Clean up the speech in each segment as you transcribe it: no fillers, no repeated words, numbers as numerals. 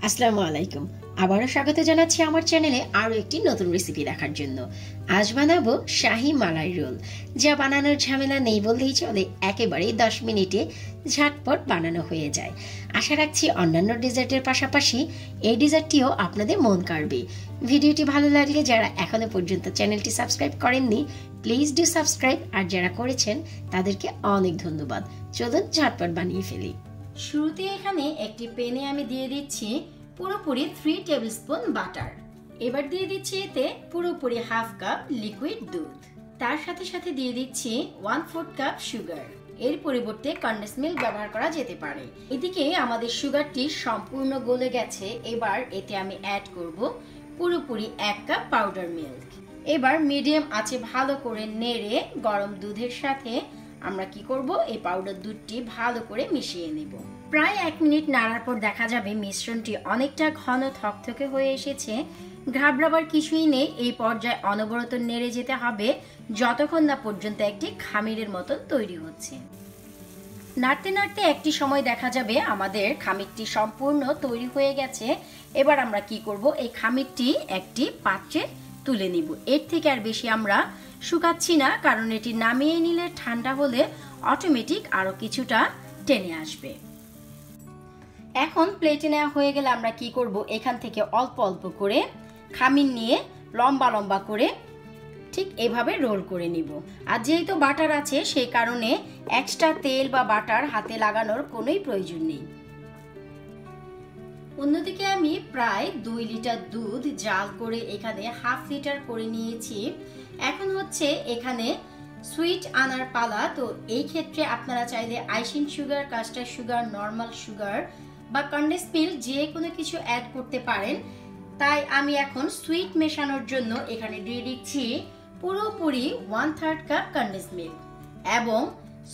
আসসালামু আলাইকুম। আবারও স্বাগত জানাচ্ছি আমার চ্যানেলে আরও একটি নতুন রেসিপি দেখার জন্য। আজ বানাবো শাহি মালাই রোল, যা বানানোর ঝামেলা নেই বললেই চলে। একেবারেই 10 মিনিটে ঝটপট বানানো হয়ে যায়। আশা রাখছি অন্যান্য ডেজার্টের পাশাপাশি এই ডেজার্টটিও আপনাদের মন কাড়বে। ভিডিওটি ভালো লাগলে যারা এখনো পর্যন্ত চ্যানেলটি সাবস্ক্রাইব করেননি, প্লিজ ডু সাবস্ক্রাইব, আর যারা করেছেন তাদেরকে অনেক ধন্যবাদ। চলুন ঝটপট বানিয়ে ফেলি। শুরুতে এখানে একটি প্যানে আমি দিয়ে দিচ্ছি পুরোপুরি 3 টেবিলস্পুন বাটার। এবার দিয়ে দিচ্ছি এতে পুরোপুরি হাফ কাপ লিকুইড দুধ। তার সাথে সাথে দিয়ে দিচ্ছি 1/4 কাপ সুগার। এর পরিবর্তে কন্ডেন্সড মিল্ক ব্যবহার করা যেতে পারে। এদিকে আমাদের সুগারটি সম্পূর্ণ গলে গেছে। এবার এতে আমি অ্যাড করব পুরোপুরি 1 কাপ পাউডার মিল্ক। এবার মিডিয়াম আঁচে ভালো করে নেড়ে গরম দুধের সাথে আমরা কি করব, এই পাউডার দুধটি ভালো করে মিশিয়ে নেব। প্রায় 1 মিনিট নাড়ার পর দেখা যাবে মিশ্রণটি অনেকটা ঘন থকথকে হয়ে এসেছে। ঘাবড়াবার কিছুই নেই। এই পর্যায়ে অনবরত নেড়ে যেতে হবে যতক্ষণ না পর্যন্ত একটি খামিরের মতন তৈরি হচ্ছে। নাড়তে নাড়তে একটি সময় দেখা যাবে আমাদের খামিরটি সম্পূর্ণ তৈরি হয়ে গেছে। এবার আমরা কি করব, এই খামিরটি একটি পাত্রে তুলে নিব। এর থেকে আর বেশি আমরা শুকাচ্ছি না, কারণ এটি নামিয়ে নিলে ঠান্ডা হলে অটোমেটিক আরো কিছুটা টেনে আসবে। এখন প্লেটে নেওয়া হয়ে গেলে আমরা কি করব, এখান থেকে অল্প অল্প করে খামির নিয়ে লম্বা লম্বা করে ঠিক এভাবে রোল করে নিব। আর যেহেতু বাটার আছে সেই কারণে এক্সট্রা তেল বা বাটার হাতে লাগানোর কোনোই প্রয়োজন নেই। অন্যদিকে আমি প্রায় 2 লিটার দুধ জাল করে এখানে হাফ লিটার করে নিয়েছি। এখন হচ্ছে এখানে সুইট আনার পালা। তো এই ক্ষেত্রে আপনারা চাইলে icing sugar, custard sugar, normal sugar বা কন্ডেন্সড মিল্ক যে কোনো কিছু অ্যাড করতে পারেন। তাই আমি এখন সুইট মেশানোর জন্য এখানে দিয়ে দিচ্ছি পুরোপুরি 1/3 কাপ কন্ডেন্সড মিল্ক। এবং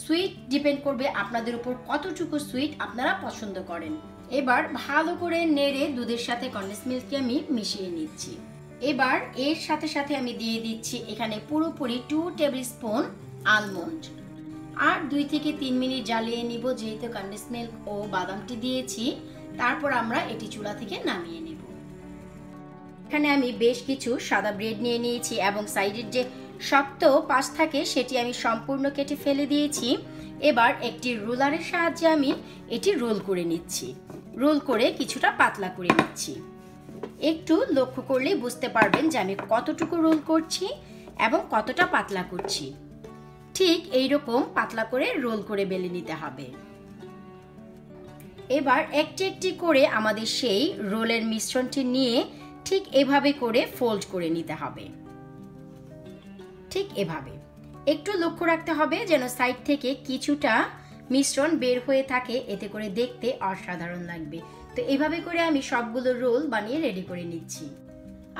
সুইট ডিপেন্ড করবে আপনাদের উপর কতটুকু সুইট আপনারা পছন্দ করেন। এবার ভালো করে নেড়ে দুধের সাথে কন্ডেন্সড মিল্ককে আমি মিশিয়ে নিচ্ছি। এবার এর সাথে সাথে আমি দিয়ে দিচ্ছি এখানে পুরোপুরি 2 টেবিলস্পুন আলমন্ড। আর 2 থেকে 3 মিনিট জ্বালিয়ে নিব, যেহেতু কন্ডেন্সড মিল্ক ও বাদামটি দিয়েছি। তারপর আমরা এটি চুলা থেকে নামিয়ে নেব। এখানে আমি বেশ কিছু সাদা ব্রেড নিয়ে নিয়েছি এবং সাইডের যে শক্ত পাশ থাকে সেটি আমি সম্পূর্ণ কেটে ফেলে দিয়েছি। এবার একটি রোলারের সাহায্যে আমি এটি রোল করে নিচ্ছি। রোল করে কিছুটা পাতলা করে নিচ্ছি। একটু লক্ষ্য করলেই বুঝতে পারবেন যে আমি কতটুকু রোল করছি এবং কতটা পাতলা করছি। ঠিক এইরকম পাতলা করে রোল করে বেলে নিতে হবে। এবার একটি একটি করে আমাদের সেই রোলের মিশ্রণটি নিয়ে ঠিক এভাবে করে ফোল্ড করে নিতে হবে। ঠিক এভাবে একটু লক্ষ্য রাখতে হবে যেন সাইড থেকে কিছুটা মিশ্রণ বের হয়ে থাকে, এতে করে দেখতে অসাধারণ লাগবে। তো এভাবে করে আমি সবগুলো রোল বানিয়ে রেডি করে নিচ্ছি।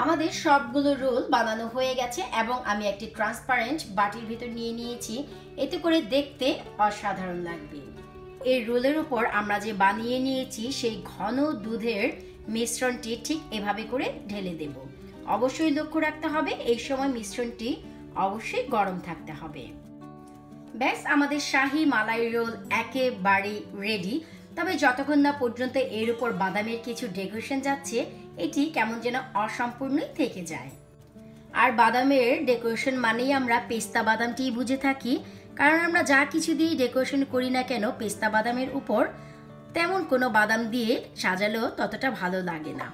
আমাদের সবগুলো রোল বানানো হয়ে গেছে এবং আমি একটি ট্রান্সপারেন্ট বাটির ভিতর নিয়ে নিয়েছি, এতে করে দেখতে অসাধারণ লাগবে। এই রোলের উপর আমরা যে বানিয়ে নিয়েছি সেই ঘন দুধের মিশ্রণটি ঠিক এভাবে করে ঢেলে দেব। অবশ্যই লক্ষ্য রাখতে হবে এই সময় মিশ্রণটি অবশ্যই গরম থাকতে হবে। ব্যাস, আমাদের শাহি মালাই রোল একেবারে রেডি। তবে যতক্ষণ না পর্যন্ত এর উপর বাদামের কিছু ডেকোরেশন যাচ্ছে, এটি কেমন যেন অসম্পূর্ণই থেকে যায়। আর বাদামের ডেকোরেশন মানেই আমরা পেস্তা বাদামটি বুঝে থাকি, কারণ আমরা যা কিছু দিয়ে ডেকোরেশন করি না কেন পেস্তা বাদামের উপর তেমন কোনো বাদাম দিয়ে সাজালেও ততটা ভালো লাগে না।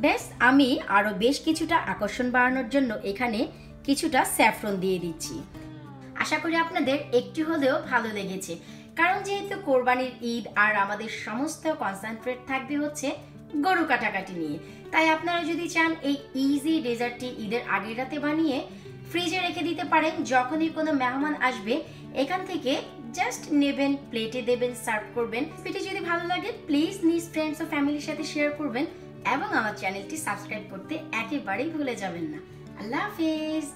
ব্যাস, আমি আরো বেশ কিছুটা আকর্ষণ বাড়ানোর জন্য এখানে কিছুটা স্যাফরন দিয়ে দিচ্ছি। আশা করি আপনাদের একটু হলেও ভালো লেগেছে, কারণ যেহেতু কোরবানির ঈদ আর আমাদের সমস্ত কনসেন্ট্রেট থাকবে হচ্ছে গরু কাটাকাটি নিয়ে। তাই আপনারা যদি চান এই ইজি ডেজার্টটি ঈদের আগের রাতে বানিয়ে ফ্রিজে রেখে দিতে পারেন। যখনই কোনো মেহমান আসবে এখান থেকে জাস্ট নেবেন, প্লেটে দেবেন, সার্ভ করবেন। ভিডিও যদি ভালো লাগে প্লিজ নিজ ফ্রেন্ডস ও ফ্যামিলির সাথে শেয়ার করবেন এবং আমার চ্যানেলটি সাবস্ক্রাইব করতে একেবারেই ভুলে যাবেন না। আল্লাহ হাফেজ।